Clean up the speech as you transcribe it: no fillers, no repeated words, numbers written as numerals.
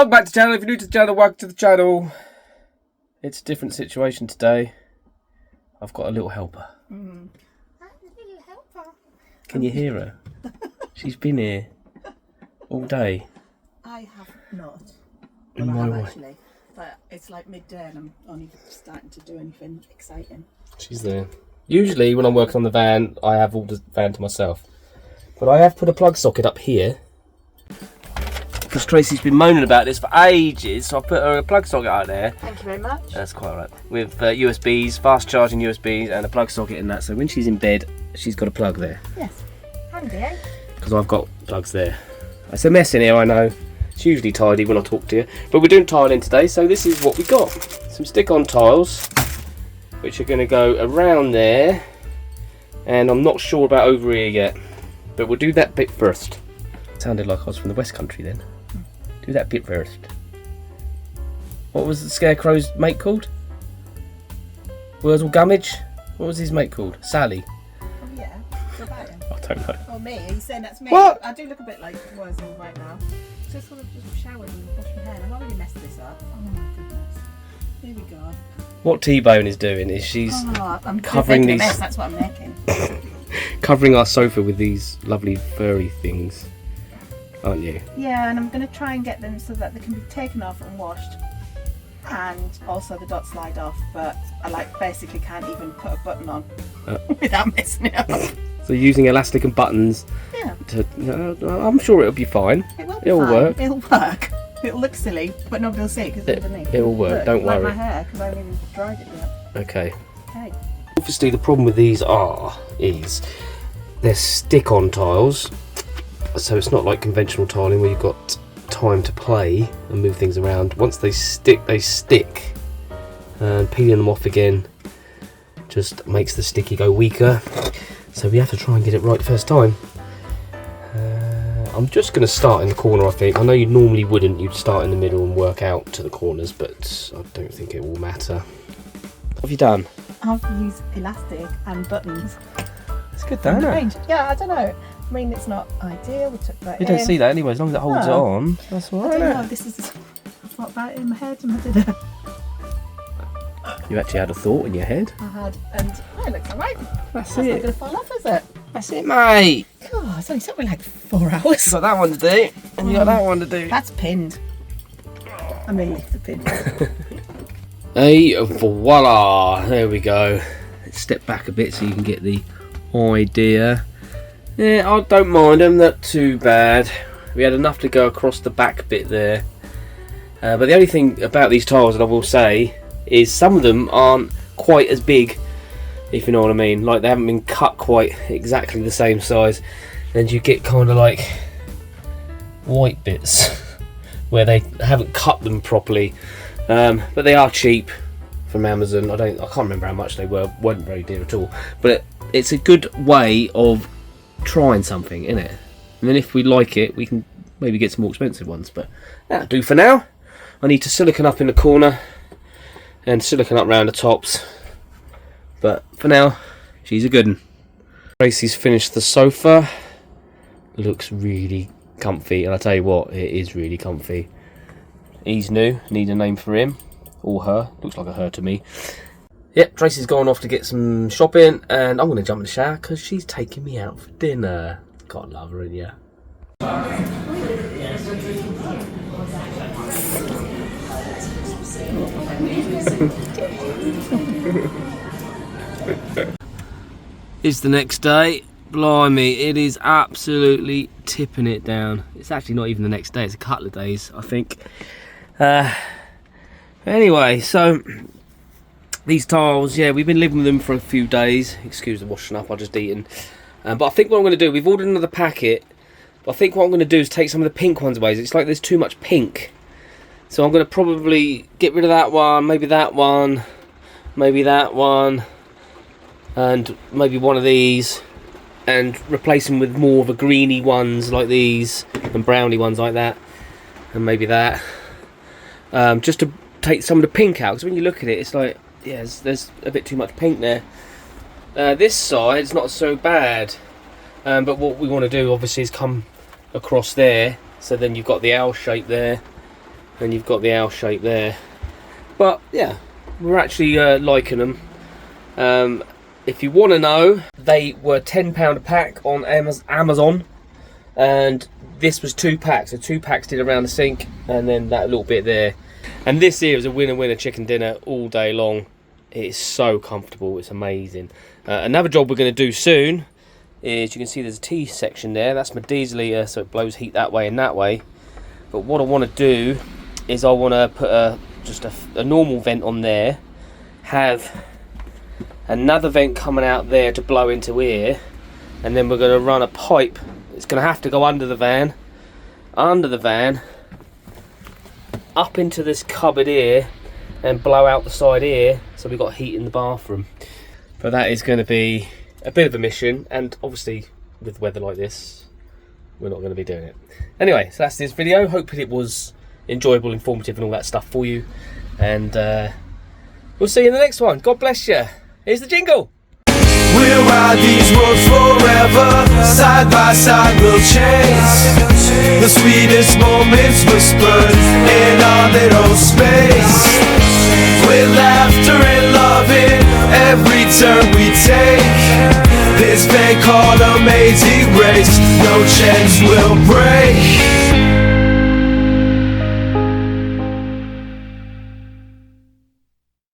Welcome back to the channel. If you're new to the channel, welcome to the channel. It's a different situation today. I've got a little helper. A little helper. Can you hear her? She's been here all day. I have not. In Well, my I have way. actually. But it's like midday and I'm only starting to do anything exciting. She's there. Usually when I'm working on the van, I have all the van to myself. But I have put a plug socket up here. Because Tracy's been moaning about this for ages, so I put her a plug socket out there. Thank you very much. That's quite alright. With USBs, fast charging USBs, and a plug socket in that. So when she's in bed, she's got a plug there. Yes. Handy, eh? Because I've got plugs there. It's a mess in here, I know. It's usually tidy when I talk to you. But we're doing tiling today, so this is what we got. Some stick-on tiles, which are going to go around there. And I'm not sure about over here yet. But we'll do that bit first. Sounded like I was from the West Country then. Do that bit first. What was the Scarecrow's mate called? Wurzel Gummidge? What was his mate called? Sally? Oh yeah. What about him? I don't know. Oh me? Are you saying that's me? What? I do look a bit like Wurzel right now. Just sort of just showered and washed my hair. I've already messed this up. Oh my goodness. Here we go. What T-Bone is doing is she's I'm covering making a these- mess, that's what I'm making. covering our sofa with these lovely furry things. Aren't you? Yeah, and I'm going to try and get them so that they can be taken off and washed. And also the dots slide off, but I basically can't even put a button on without messing it up. So using elastic and buttons Yeah, to, I'm sure it'll be fine. it will be It'll fine. work. It'll work. It'll look silly, but nobody will see it because it's underneath. It will work, Look, don't like worry. my hair, because I haven't even dried it yet. Okay. Okay. Obviously the problem with these is they're stick-on tiles. So it's not like conventional tiling where you've got time to play and move things around. Once they stick, they stick. And peeling them off again just makes the sticky go weaker. So we have to try and get it right first time. I'm just going to start in the corner, I think. I know you normally wouldn't. You'd start in the middle and work out to the corners, but I don't think it will matter. What have you done? I've used elastic and buttons. It's good, on don't the it? range. Yeah, I don't know. I mean, it's not ideal. We took that You in. don't see that anyway, as long as it holds it No. on. That's all I right. don't isn't know. This is. I thought about it in my head and I did it. it? You actually had a thought in your head. I had, and it looks alright. That's That's not it. going to fall off, is it? That's it, mate. God, it's only took me like 4 hours. You got that one to do, and you got that one to do. That's pinned. I mean, it's a pin. Hey, voila! There we go. Let's step back a bit so you can get the idea. Yeah, I don't mind them. Not too bad. We had enough to go across the back bit there. But the only thing about these tiles that I will say is some of them aren't quite as big, if you know what I mean. Like they haven't been cut quite exactly the same size, and you get kind of like white bits where they haven't cut them properly. But they are cheap from Amazon. I can't remember how much they were. Weren't very dear at all. But it's a good way of trying something, isn't it? And then if we like it, we can maybe get some more expensive ones. But that'll do for now. I need to silicone up in the corner and silicone up round the tops. But for now, she's a good one. Tracy's finished the sofa. Looks really comfy, and I tell you what, it is really comfy. He's new, need a name for him or her. Looks like a her to me. Yep, Tracy's gone off to get some shopping, and I'm going to jump in the shower because she's taking me out for dinner. God love her, yeah. It's the next day. Blimey, it is absolutely tipping it down. It's actually not even the next day, it's a couple of days, I think. Anyway, so these tiles, yeah, we've been living with them for a few days. Excuse the washing up, I just eaten. But I think what I'm going to do, we've ordered another packet. But I think what I'm going to do is take some of the pink ones away. It's like there's too much pink. So I'm going to probably get rid of that one, maybe that one, maybe that one, and maybe one of these, and replace them with more of a greeny ones like these, and browny ones like that, and maybe that. Just to take some of the pink out, because when you look at it, it's like, yeah, there's a bit too much pink there. This side's not so bad, but what we want to do obviously is come across there, so then you've got the L shape there, and you've got the L shape there. But yeah, we're actually liking them. If you want to know, they were £10 a pack on Amazon, and this was 2 packs. So 2 packs did around the sink, and then that little bit there. And this here is a winner chicken dinner all day long. It is so comfortable, it's amazing. Another job we're going to do soon is, you can see there's a T section there. That's my diesel, so it blows heat that way and that way. But what I want to do is I want to put just a normal vent on there, have another vent coming out there to blow into here, and then we're going to run a pipe. It's going to have to go under the van, up into this cupboard here, and blow out the side here, so we've got heat in the bathroom. But that is going to be a bit of a mission, and obviously with weather like this, we're not going to be doing it. Anyway, so that's this video. Hope it was enjoyable, informative, and all that stuff for you. And we'll see you in the next one. God bless you. Here's the jingle. We'll ride these roads forever. Side by side we'll chase the sweetest moments whispered in our little space. With laughter and loving every turn we take. This thing called amazing race, no chance we'll break.